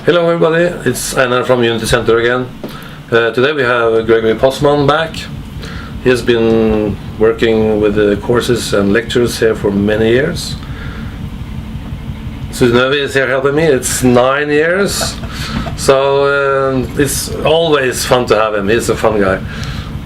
Hello everybody, it's Einar from Unity Center again. Today we have Gregory Possman back. He has been working with the courses and lectures here for many years. Sunøvi is here helping me. It's 9 years. So it's always fun to have him. He's a fun guy.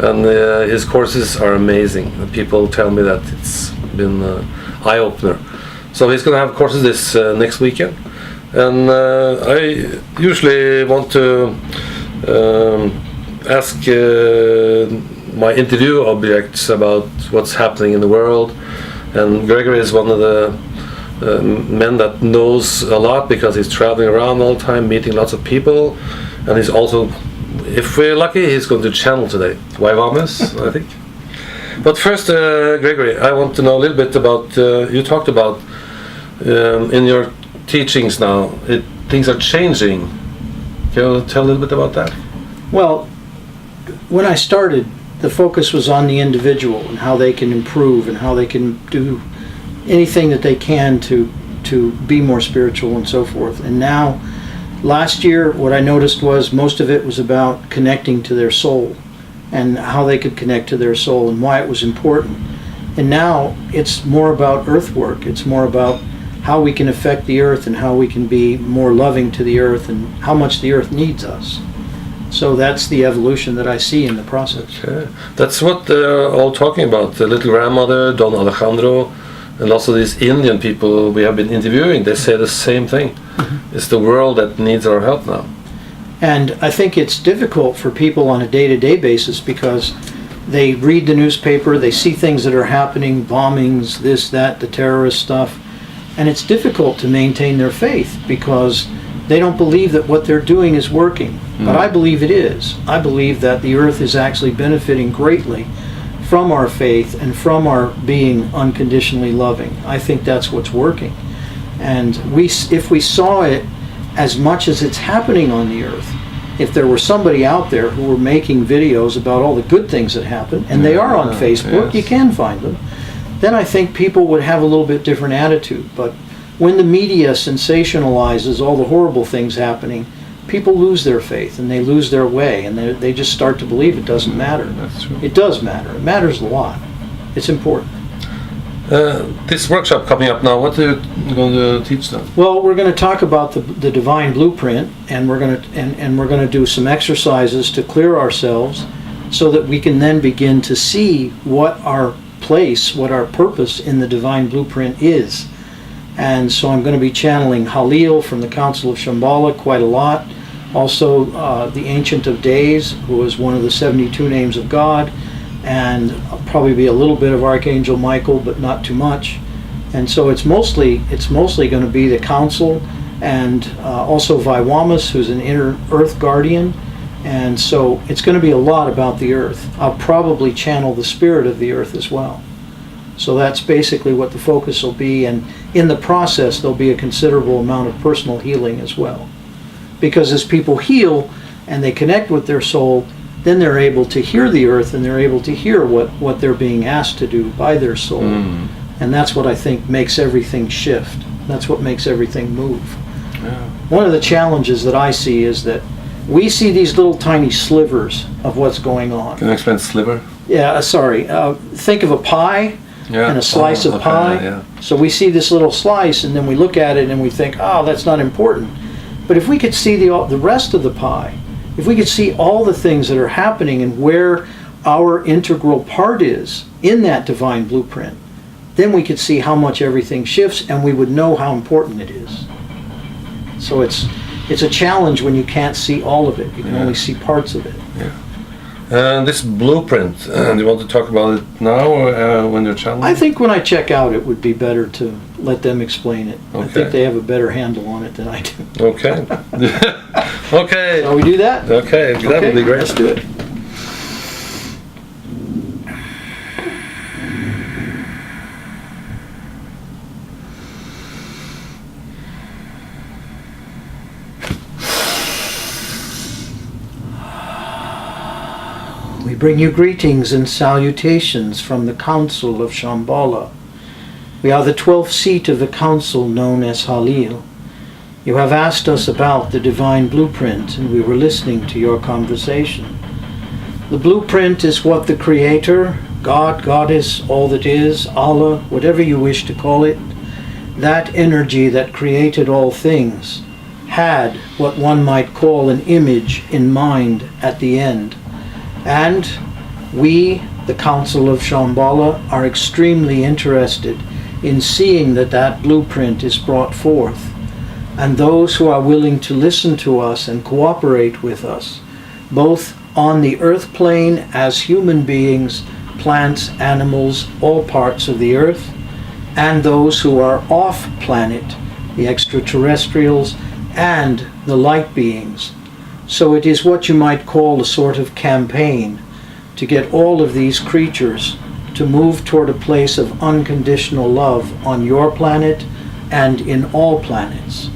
And his courses are amazing. People tell me that it's been an eye-opener. So he's going to have courses this next weekend. And I usually want to ask my interview objects about what's happening in the world. And Gregory is one of the men that knows a lot because he's traveling around all the time, meeting lots of people. And he's also, if we're lucky, he's going to channel today. Vaivames, I think. But first, Gregory, I want to know a little bit about, you talked about in your teachings now, things are changing. Can you tell a little bit about that? Well, when I started, the focus was on the individual and how they can improve and how they can do anything that they can to be more spiritual and so forth. And now, last year, what I noticed was most of it was about connecting to their soul and how they could connect to their soul and why it was important. And now it's more about earth work. It's more about how we can affect the earth and how we can be more loving to the earth and how much the earth needs us. So that's the evolution that I see in the process. Okay. That's what they're all talking about. The little grandmother, Don Alejandro, and also these Indian people we have been interviewing, they say the same thing. Mm-hmm. It's the world that needs our help now. And I think it's difficult for people on a day-to-day basis because they read the newspaper, they see things that are happening, bombings, this, that, the terrorist stuff, and it's difficult to maintain their faith because they don't believe that what they're doing is working. Mm. But I believe it is. I believe that the earth is actually benefiting greatly from our faith and from our being unconditionally loving. I think that's what's working. And if we saw it as much as it's happening on the earth, if there were somebody out there who were making videos about all the good things that happen, and they are on Facebook, yes. You can find them, then I think people would have a little bit different attitude. But when the media sensationalizes all the horrible things happening, people lose their faith and they lose their way and they just start to believe it doesn't matter. That's true. It does matter. It matters a lot. It's important. This workshop coming up now, what are you going to teach them? Well, we're going to talk about the divine blueprint, and we're going to do some exercises to clear ourselves so that we can then begin to see what our place, what our purpose in the divine blueprint is. And so I'm going to be channeling Jalil from the Council of Shambala quite a lot. Also the Ancient of Days, who is one of the 72 names of God, and I'll probably be a little bit of Archangel Michael, but not too much. And so it's mostly going to be the Council, and also Vaivames, who's an inner Earth guardian. And so it's going to be a lot about the earth. I'll probably channel the spirit of the earth as well. So that's basically what the focus will be, and in the process there'll be a considerable amount of personal healing as well. Because as people heal and they connect with their soul, then they're able to hear the earth and they're able to hear what they're being asked to do by their soul. Mm. And that's what I think makes everything shift. That's what makes everything move. Yeah. One of the challenges that I see is that we see these little tiny slivers of what's going on. Can you explain sliver? Yeah, sorry. Think of a pie. Yeah. And a slice of pie. Yeah. So we see this little slice and then we look at it and we think, oh, that's not important. But if we could see the rest of the pie, if we could see all the things that are happening and where our integral part is in that divine blueprint, then we could see how much everything shifts and we would know how important it is. So it's a challenge when you can't see all of it. You can only see parts of it. Yeah. This blueprint, do you want to talk about it now or when you're channeling? I think when I check out it would be better to let them explain it. Okay. I think they have a better handle on it than I do. Okay. Okay. Shall we do that? Okay, that would be great. Let's do it. We bring you greetings and salutations from the Council of Shambala. We are the 12th seat of the Council known as Jalil. You have asked us about the divine blueprint, and we were listening to your conversation. The blueprint is what the Creator, God, Goddess, all that is, Allah, whatever you wish to call it, that energy that created all things, had what one might call an image in mind at the end. And we, the Council of Shambala, are extremely interested in seeing that that blueprint is brought forth. And those who are willing to listen to us and cooperate with us, both on the earth plane as human beings, plants, animals, all parts of the earth, and those who are off planet, the extraterrestrials and the light beings. So it is what you might call a sort of campaign to get all of these creatures to move toward a place of unconditional love on your planet and in all planets.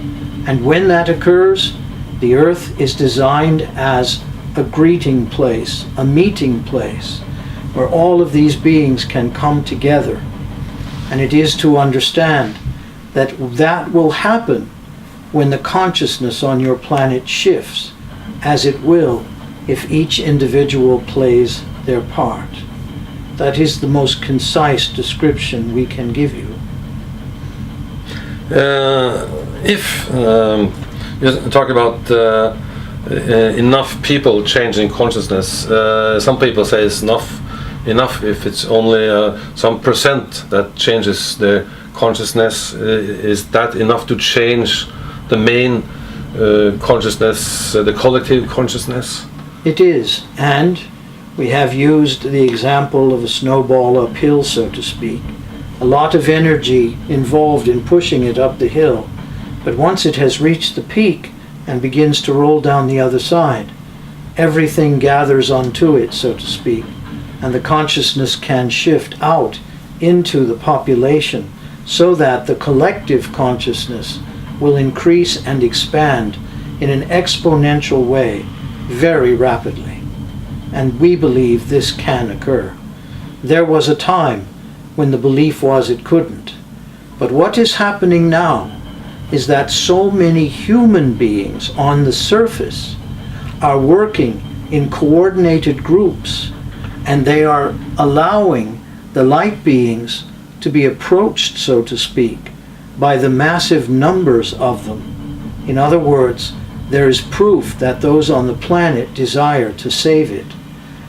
And when that occurs, the earth is designed as a greeting place, a meeting place, where all of these beings can come together. And it is to understand that that will happen when the consciousness on your planet shifts, as it will if each individual plays their part. That is the most concise description we can give you. If you talk about enough people changing consciousness, some people say it's enough if it's only some percent that changes their consciousness. Is that enough to change the main consciousness, the collective consciousness? It is, and we have used the example of a snowball uphill, so to speak. A lot of energy involved in pushing it up the hill, but once it has reached the peak and begins to roll down the other side, everything gathers onto it, so to speak, and the consciousness can shift out into the population so that the collective consciousness will increase and expand in an exponential way very rapidly. And we believe this can occur. There was a time when the belief was it couldn't. But what is happening now is that so many human beings on the surface are working in coordinated groups, and they are allowing the light beings to be approached, so to speak, by the massive numbers of them. In other words, there is proof that those on the planet desire to save it,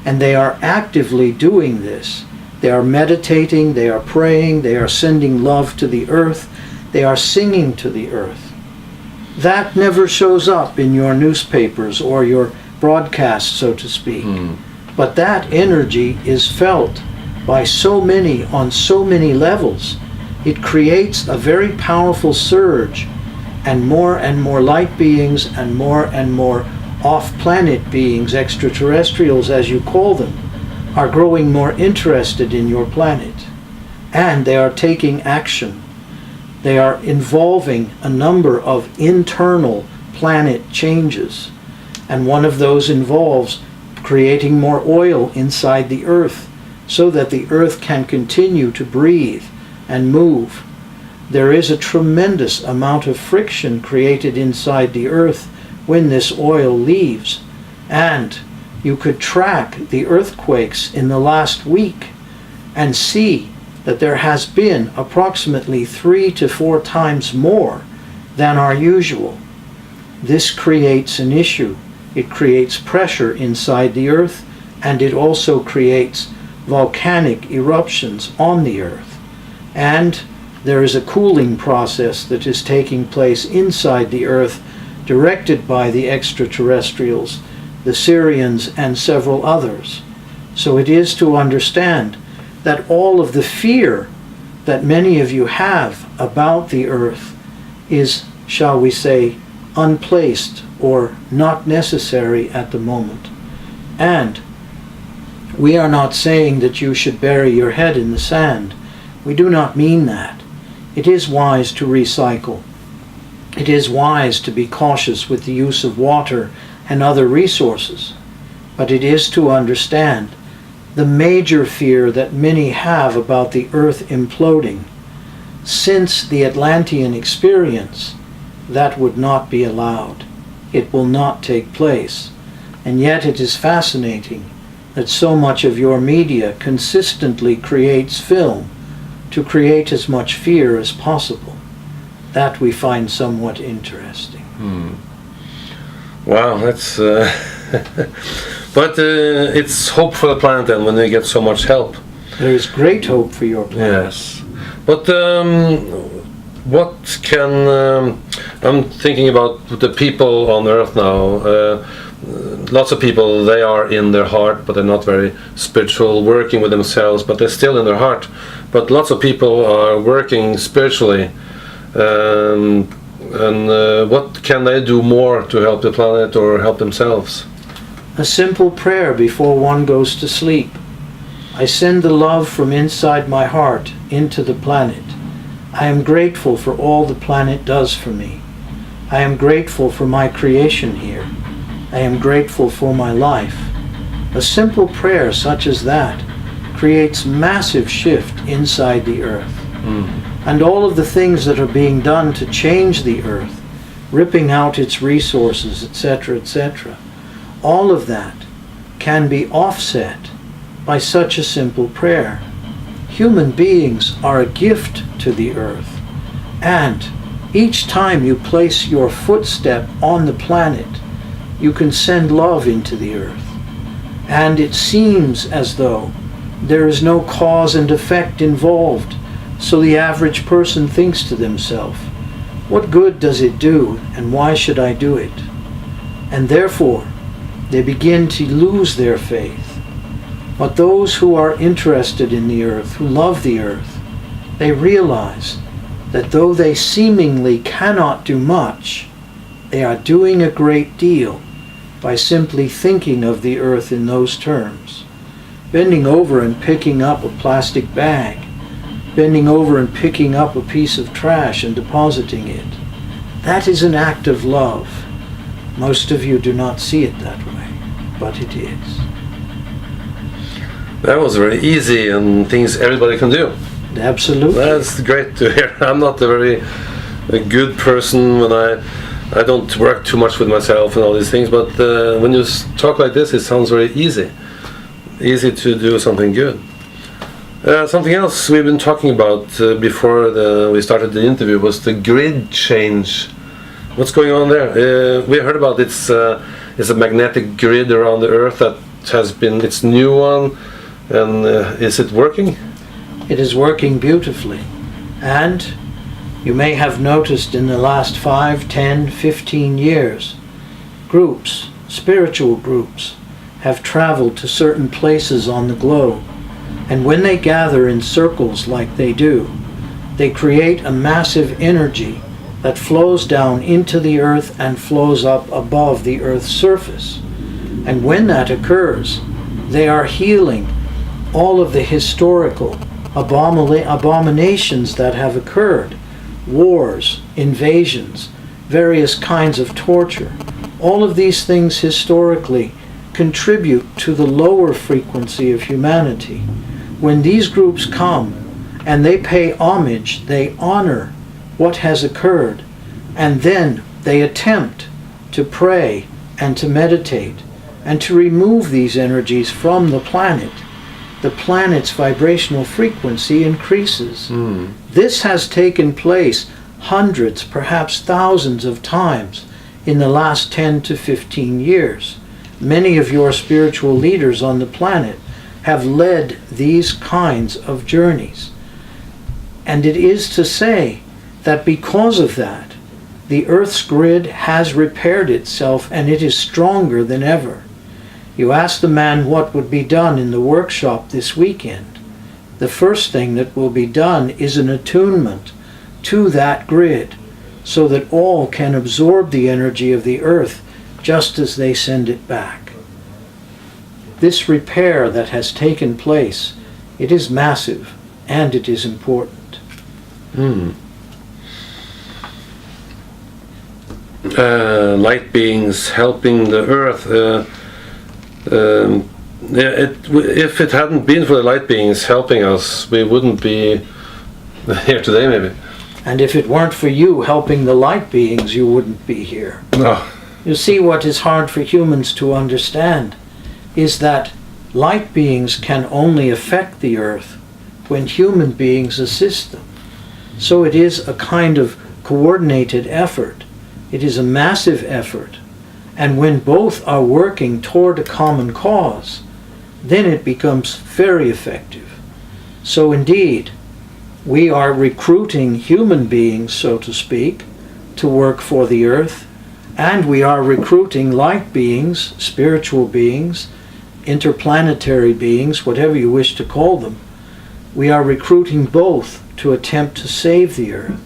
and they are actively doing this. They are meditating, they are praying, they are sending love to the earth, they are singing to the earth. That never shows up in your newspapers or your broadcasts, so to speak. But that energy is felt by so many on so many levels. It creates a very powerful surge, and more light beings and more off-planet beings, extraterrestrials as you call them, are growing more interested in your planet. And they are taking action. They are involving a number of internal planet changes. And one of those involves creating more oil inside the earth so that the earth can continue to breathe and move. There is a tremendous amount of friction created inside the earth when this oil leaves. And you could track the earthquakes in the last week and see that there has been approximately 3 to 4 times more than our usual. This creates an issue. It creates pressure inside the earth, and it also creates volcanic eruptions on the earth. And there is a cooling process that is taking place inside the earth, directed by the extraterrestrials, the Syrians, and several others. So it is to understand that all of the fear that many of you have about the earth is, shall we say, unplaced or not necessary at the moment. And we are not saying that you should bury your head in the sand. We do not mean that. It is wise to recycle. It is wise to be cautious with the use of water and other resources. But it is to understand the major fear that many have about the earth imploding. Since the Atlantean experience, that would not be allowed. It will not take place. And yet it is fascinating that so much of your media consistently creates film to create as much fear as possible. That we find somewhat interesting. Wow, that's... but it's hope for the planet then when they get so much help. There is great hope for your planet. Yes. But what can... I'm thinking about the people on Earth now. Lots of people, they are in their heart, but they're not very spiritual, working with themselves, but they're still in their heart. But lots of people are working spiritually. And what can they do more to help the planet or help themselves? A simple prayer before one goes to sleep. I send the love from inside my heart into the planet. I am grateful for all the planet does for me. I am grateful for my creation here. I am grateful for my life. A simple prayer such as that creates massive shift inside the earth. And all of the things that are being done to change the earth, ripping out its resources, etc., etc., all of that can be offset by such a simple prayer. Human beings are a gift to the earth, and each time you place your footstep on the planet, you can send love into the earth. And it seems as though there is no cause and effect involved, so the average person thinks to themselves, what good does it do, and why should I do it? And therefore, they begin to lose their faith. But those who are interested in the earth, who love the earth, they realize that though they seemingly cannot do much, they are doing a great deal by simply thinking of the earth in those terms. Bending over and picking up a plastic bag, bending over and picking up a piece of trash and depositing it. That is an act of love. Most of you do not see it that way, but it is. That was very easy and things everybody can do. Absolutely. That's great to hear. I'm not a good person when I don't work too much with myself and all these things, but when you talk like this, it sounds very easy. Easy to do something good. Something else we've been talking about before we started the interview was the grid change. What's going on there? We heard about it's a magnetic grid around the Earth that has been, it's new one, and is it working? It is working beautifully. And you may have noticed in the last 5, 10, 15 years, groups, spiritual groups, have traveled to certain places on the globe. And when they gather in circles like they do, they create a massive energy that flows down into the earth and flows up above the earth's surface. And when that occurs, they are healing all of the historical abominations that have occurred. Wars, invasions, various kinds of torture. All of these things historically contribute to the lower frequency of humanity. When these groups come and they pay homage, they honor what has occurred, and then they attempt to pray and to meditate and to remove these energies from the planet's vibrational frequency increases. This has taken place hundreds, perhaps thousands of times in the last 10 to 15 years. Many of your spiritual leaders on the planet have led these kinds of journeys. And it is to say that because of that, the Earth's grid has repaired itself and it is stronger than ever. You ask the man what would be done in the workshop this weekend. The first thing that will be done is an attunement to that grid so that all can absorb the energy of the Earth just as they send it back. This repair that has taken place, it is massive and it is important. Light beings helping the Earth. If it hadn't been for the light beings helping us, we wouldn't be here today, maybe. And if it weren't for you helping the light beings, you wouldn't be here. No. You see, what is hard for humans to understand is that light beings can only affect the earth when human beings assist them. So it is a kind of coordinated effort. It is a massive effort. And when both are working toward a common cause, then it becomes very effective. So indeed, we are recruiting human beings, so to speak, to work for the earth, and we are recruiting light beings, spiritual beings, interplanetary beings, whatever you wish to call them. We are recruiting both to attempt to save the earth.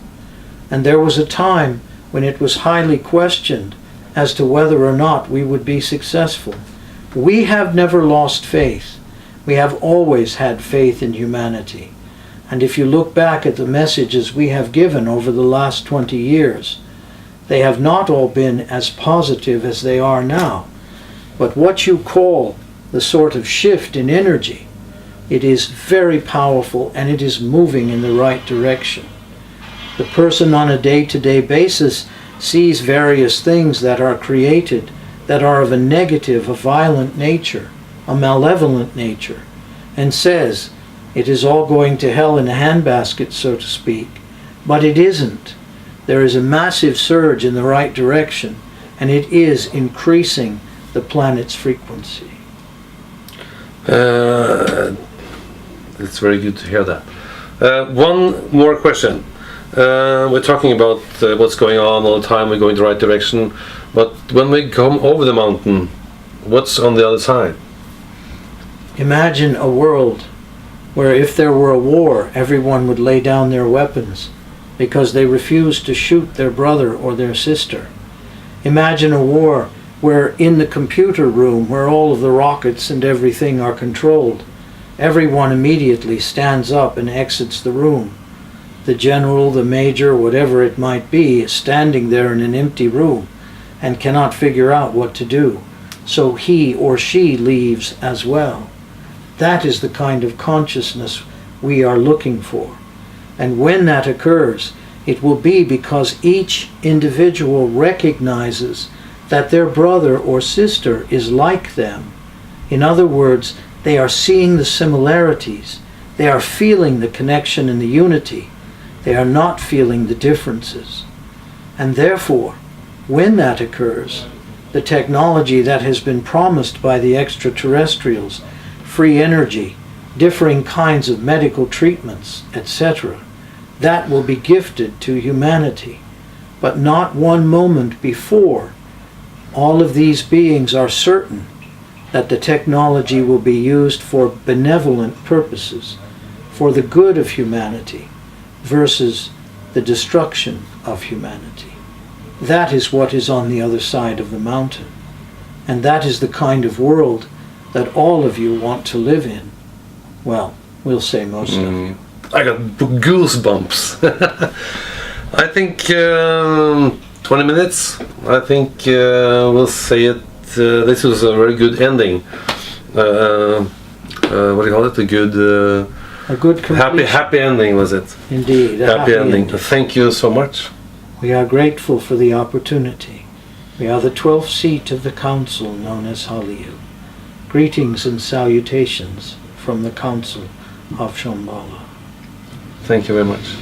And there was a time when it was highly questioned as to whether or not we would be successful. We have never lost faith. We have always had faith in humanity. And if you look back at the messages we have given over the last 20 years, they have not all been as positive as they are now. But what you call the sort of shift in energy, it is very powerful and it is moving in the right direction. The person on a day-to-day basis sees various things that are created that are of a negative, a violent nature, a malevolent nature, and says, it is all going to hell in a handbasket, so to speak. But it isn't. There is a massive surge in the right direction, and it is increasing the planet's frequency. It's very good to hear that. One more question. We're talking about what's going on all the time, we're going the right direction, but when we come over the mountain, what's on the other side? Imagine a world where if there were a war, everyone would lay down their weapons because they refused to shoot their brother or their sister. Imagine a war where in the computer room, where all of the rockets and everything are controlled, everyone immediately stands up and exits the room. The general, the major, whatever it might be, is standing there in an empty room and cannot figure out what to do. So he or she leaves as well. That is the kind of consciousness we are looking for. And when that occurs, it will be because each individual recognizes that their brother or sister is like them. In other words, they are seeing the similarities. They are feeling the connection and the unity. They are not feeling the differences. And therefore, when that occurs, the technology that has been promised by the extraterrestrials, free energy, differing kinds of medical treatments, etc., that will be gifted to humanity. But not one moment before, all of these beings are certain that the technology will be used for benevolent purposes, for the good of humanity, versus the destruction of humanity. That is what is on the other side of the mountain. And that is the kind of world that all of you want to live in. Well, we'll say most of you. I got goosebumps. I think 20 minutes. I think we'll say it. This was a very good ending. What do you call it? A good completion. Happy ending, was it? Indeed. Happy ending. Thank you so much. We are grateful for the opportunity. We are the 12th seat of the Council known as Jalil. Greetings and salutations from the Council of Shambala. Thank you very much.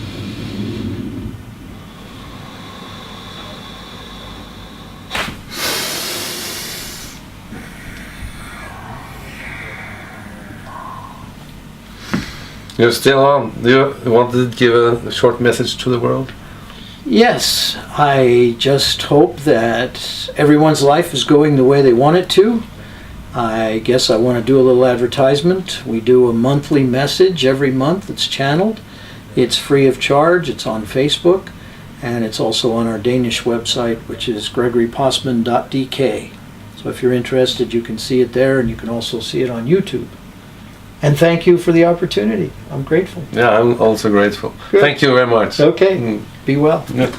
You're still on. Do you want to give a short message to the world? Yes, I just hope that everyone's life is going the way they want it to. I guess I want to do a little advertisement. We do a monthly message every month that's channeled. It's free of charge. It's on Facebook, and it's also on our Danish website, which is gregorypossman.dk. So if you're interested, you can see it there, and you can also see it on YouTube. And thank you for the opportunity. I'm grateful. Yeah, I'm also grateful. Good. Thank you very much. Okay. Be well. Yeah.